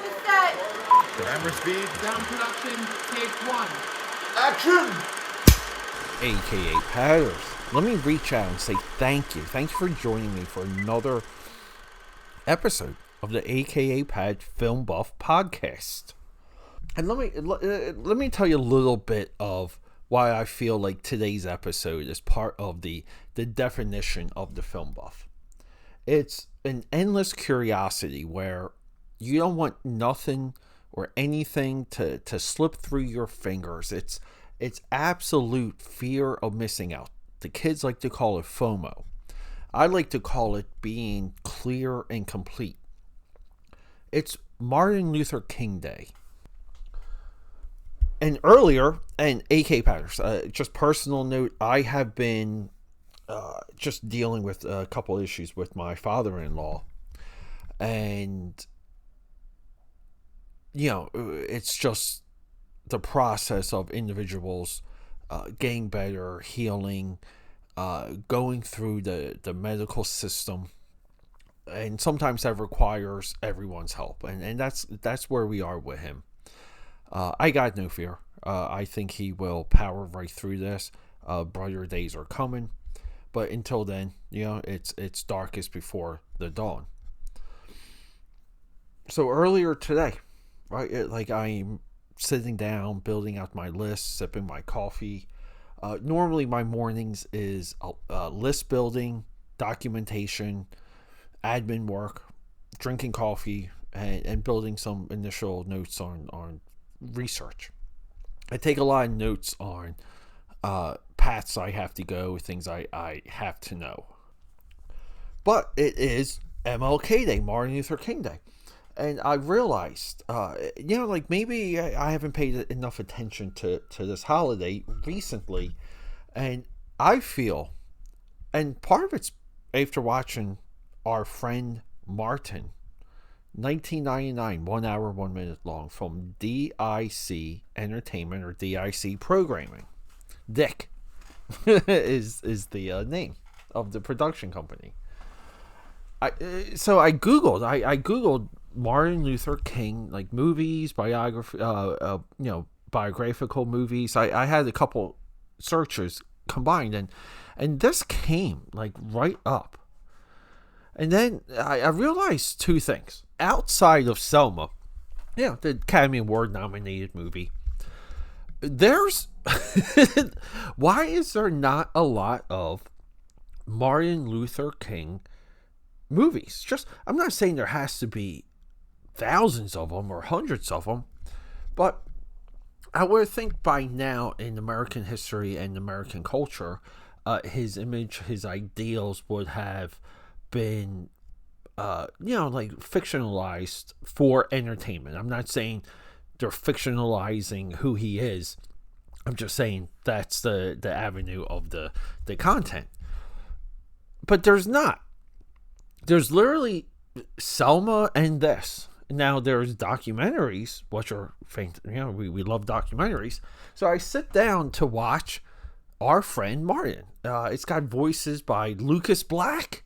to set. Camera speed. Sound production, take one. Action! AKAPADers, let me reach out and say thank you. Thank you for joining me for another episode of the AKAPAD Film Buff Podcast. And let me tell you a little bit of why I feel like today's episode is part of the definition of the film buff. It's an endless curiosity where you don't want nothing or anything to slip through your fingers. It's absolute fear of missing out. The kids like to call it FOMO. I like to call it being clear and complete. It's Martin Luther King Day. And earlier, and AKAPADers, just personal note, I have been just dealing with a couple issues with my father-in-law. And, you know, it's just the process of individuals getting better, healing, going through the medical system. And sometimes that requires everyone's help. And that's where we are with him. I got no fear. I think he will power right through this. Brighter days are coming. But until then, you know, it's darkest before the dawn. So earlier today, right, I'm sitting down, building out my list, sipping my coffee. Normally my mornings is list building, documentation, admin work, drinking coffee, and building some initial notes on research. I take a lot of notes on paths I have to go, things I have to know. But it is MLK Day, Martin Luther King Day. And I realized, maybe I haven't paid enough attention to this holiday recently. And I feel, and part of it's after watching our friend Martin, 1999, 1 hour, 1 minute long, from DIC Entertainment or DIC Programming. Dick is the name of the production company. So I googled Martin Luther King, like movies, biographical movies. I had a couple searches combined, and this came like right up. And then I realized two things. Outside of Selma, the Academy Award nominated movie, there's why is there not a lot of Martin Luther King movies? I'm not saying there has to be thousands of them or hundreds of them, but I would think by now in American history and American culture, his image, his ideals would have been fictionalized for entertainment. I'm not saying they're fictionalizing who he is. I'm just saying that's the avenue of the content. But there's not. There's literally Selma and this. Now there's documentaries, which are we love documentaries. So I sit down to watch our friend Martin. It's got voices by Lucas Black,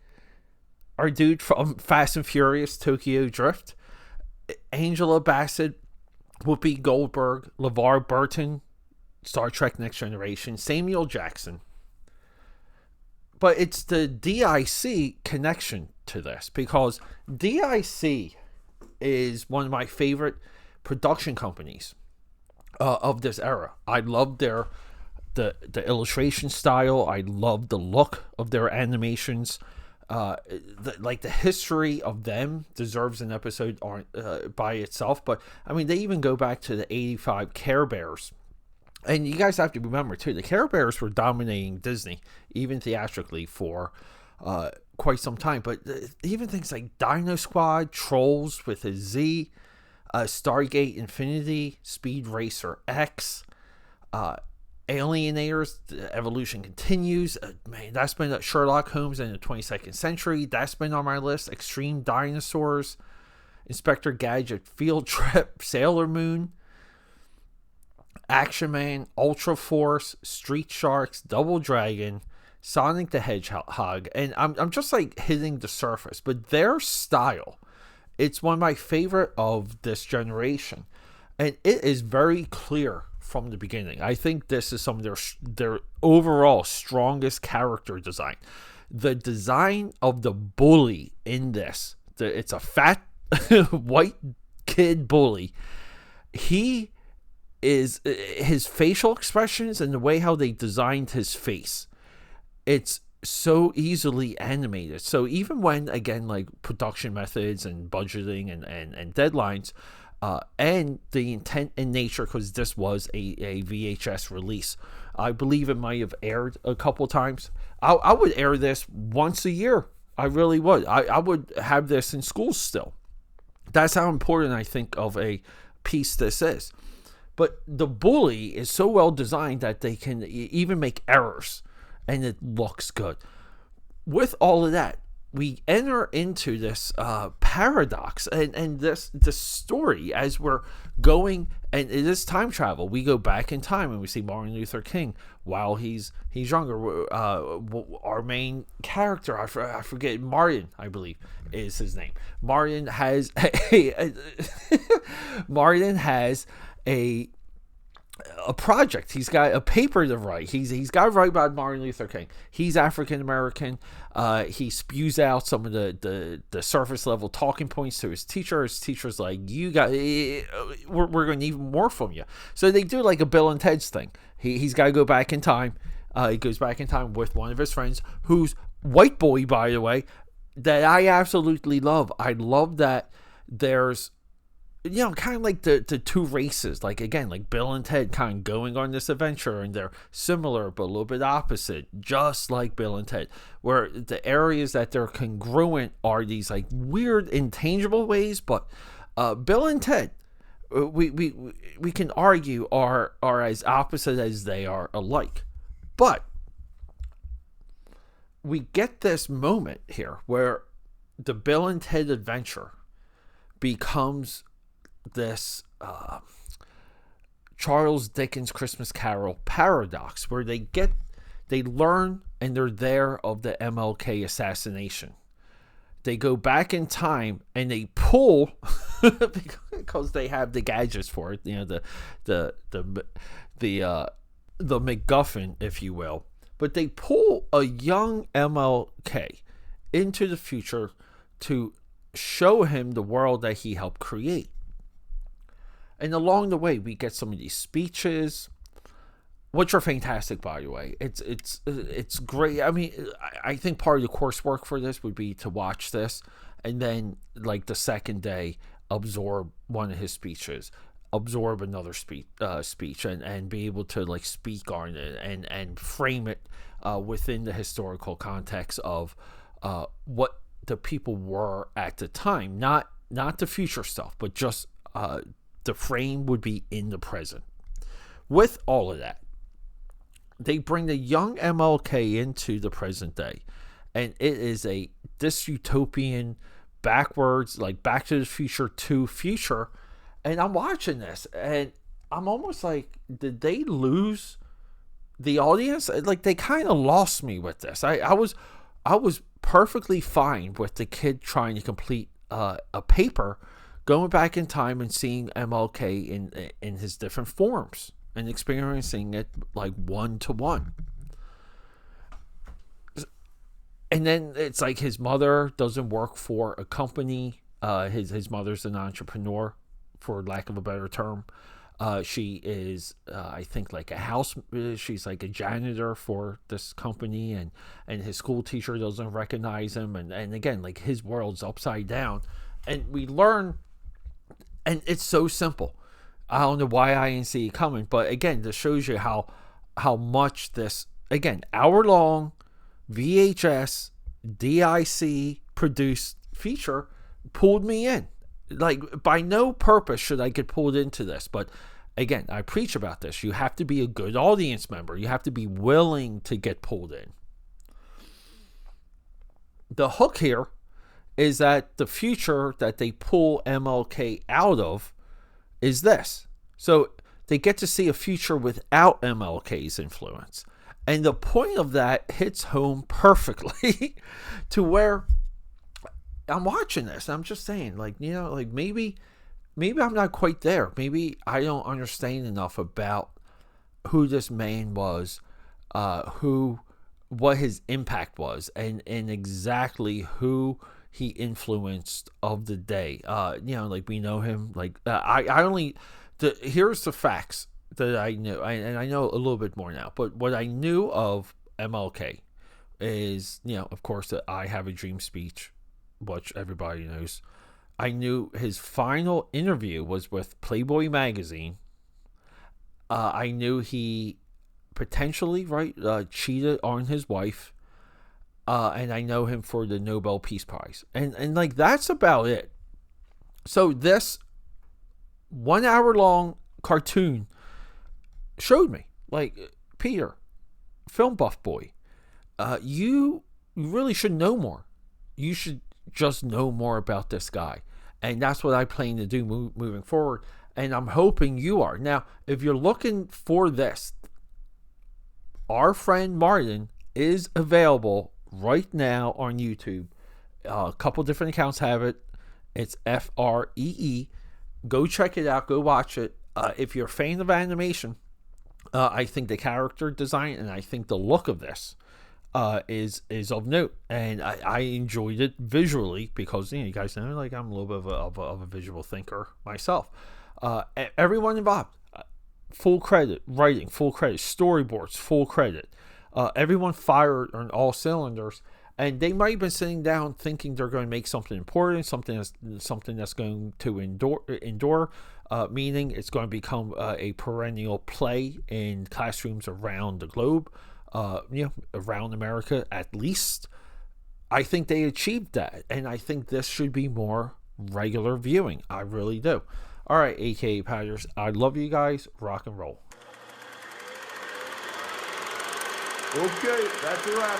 our dude from Fast and Furious Tokyo Drift, Angela Bassett, Whoopi Goldberg, LeVar Burton, Star Trek Next Generation, Samuel Jackson. But it's the DIC connection to this, because DIC is one of my favorite production companies of this era. I love the illustration style. I love the look of their animations. The history of them deserves an episode by itself. But I mean, they even go back to the 85 Care Bears. And you guys have to remember too, the Care Bears were dominating Disney, even theatrically, for quite some time. But even things like Dino Squad, Trolls with a Z, Stargate Infinity, Speed Racer X, Alienators, the evolution continues. That's been Sherlock Holmes in the 22nd century. That's been on my list. Extreme Dinosaurs, Inspector Gadget Field Trip, Sailor Moon, Action Man, Ultra Force, Street Sharks, Double Dragon, Sonic the Hedgehog, and I'm just like hitting the surface, but their style It's one of my favorite of this generation, and it is very clear from the beginning. I think this is some of their overall strongest character design. The design of the bully in this, it's a fat white kid bully. He is, his facial expressions and the way how they designed his face, it's so easily animated. So even when, again, like production methods and budgeting and deadlines, and the intent and nature, because this was a VHS release, I believe it might have aired a couple times. I would air this once a year. I really would. I would have this in schools still. That's how important I think of a piece this is. But the bully is so well designed that they can even make errors, and it looks good. With all of that, we enter into this paradox and this story as we're going, and it is time travel. We go back in time and we see Martin Luther King while he's younger. Our main character, I forget, Martin, I believe is his name. Martin has a project. He's got a paper to write. He's got to write about Martin Luther King. He's African American. He spews out some of the surface level talking points to his teacher. His teacher's like, we're going to need more from you. So they do like a Bill and Ted's thing. He's got to go back in time. He goes back in time with one of his friends, who's white boy, by the way, that I absolutely love. I love that there's, kind of like the two races, like, again, like Bill and Ted kind of going on this adventure, and they're similar but a little bit opposite, just like Bill and Ted, where the areas that they're congruent are these like weird intangible ways. But Bill and Ted, we can argue are as opposite as they are alike. But we get this moment here where the Bill and Ted adventure becomes this Charles Dickens Christmas Carol paradox, where they learn and they're there of the MLK assassination. They go back in time and they pull because they have the gadgets for it, the MacGuffin, if you will. But they pull a young MLK into the future to show him the world that he helped create. And along the way, we get some of these speeches, which are fantastic, by the way. It's great. I mean, I think part of the coursework for this would be to watch this, and then, like, the second day, absorb one of his speeches, absorb another speech, and be able to, like, speak on it and frame it within the historical context of what the people were at the time, not the future stuff, but just the frame would be in the present. With all of that, they bring the young MLK into the present day, and it is a dystopian, backwards, like Back to the Future 2 future. And I'm watching this, and I'm almost like, did they lose the audience? Like, they kind of lost me with this. I was perfectly fine with the kid trying to complete a paper, going back in time and seeing MLK in his different forms and experiencing it like one-to-one. And then it's like his mother doesn't work for a company. His mother's an entrepreneur, for lack of a better term. She is, I think, like she's like a janitor for this company, and his school teacher doesn't recognize him. And again, like, his world's upside down. And we learn, and it's so simple. I don't know why I didn't see it coming, but again, this shows you how much this, again, hour-long VHS DIC produced feature pulled me in. Like, by no purpose should I get pulled into this, but again, I preach about this. You have to be a good audience member. You have to be willing to get pulled in. The hook here is that the future that they pull MLK out of is this. So they get to see a future without MLK's influence. And the point of that hits home perfectly to where I'm watching this. I'm just saying, like, like maybe I'm not quite there. Maybe I don't understand enough about who this man was, what his impact was, and exactly who he influenced of the day. Like we know him. Like I only here's the facts that I knew, and I know a little bit more now. But what I knew of MLK is, of course, that I Have a Dream speech, which everybody knows. I knew his final interview was with Playboy magazine. I knew he potentially cheated on his wife, and I know him for the Nobel Peace Prize, and like that's about it. So this 1 hour long cartoon showed me, like, Peter, film buff boy, you really should know more. You should just know more about this guy, and that's what I plan to do moving forward. And I'm hoping you are. Now, if you're looking for this, our friend Martin is available right now on YouTube. A couple different accounts have it. It's FREE. Go check it out. Go watch it. If you're a fan of animation, I think the character design and I think the look of this is of note, and I enjoyed it visually because you guys know, like, I'm a little bit of a visual thinker myself. Everyone involved, full credit. Writing, full credit. Storyboards, full credit. Everyone fired on all cylinders, and they might have been sitting down thinking they're going to make something important, something that's going to endure. Meaning it's going to become a perennial play in classrooms around the globe, around America at least. I think they achieved that, and I think this should be more regular viewing. I really do. All right, AKAPADers, I love you guys. Rock and roll. Okay, that's a wrap.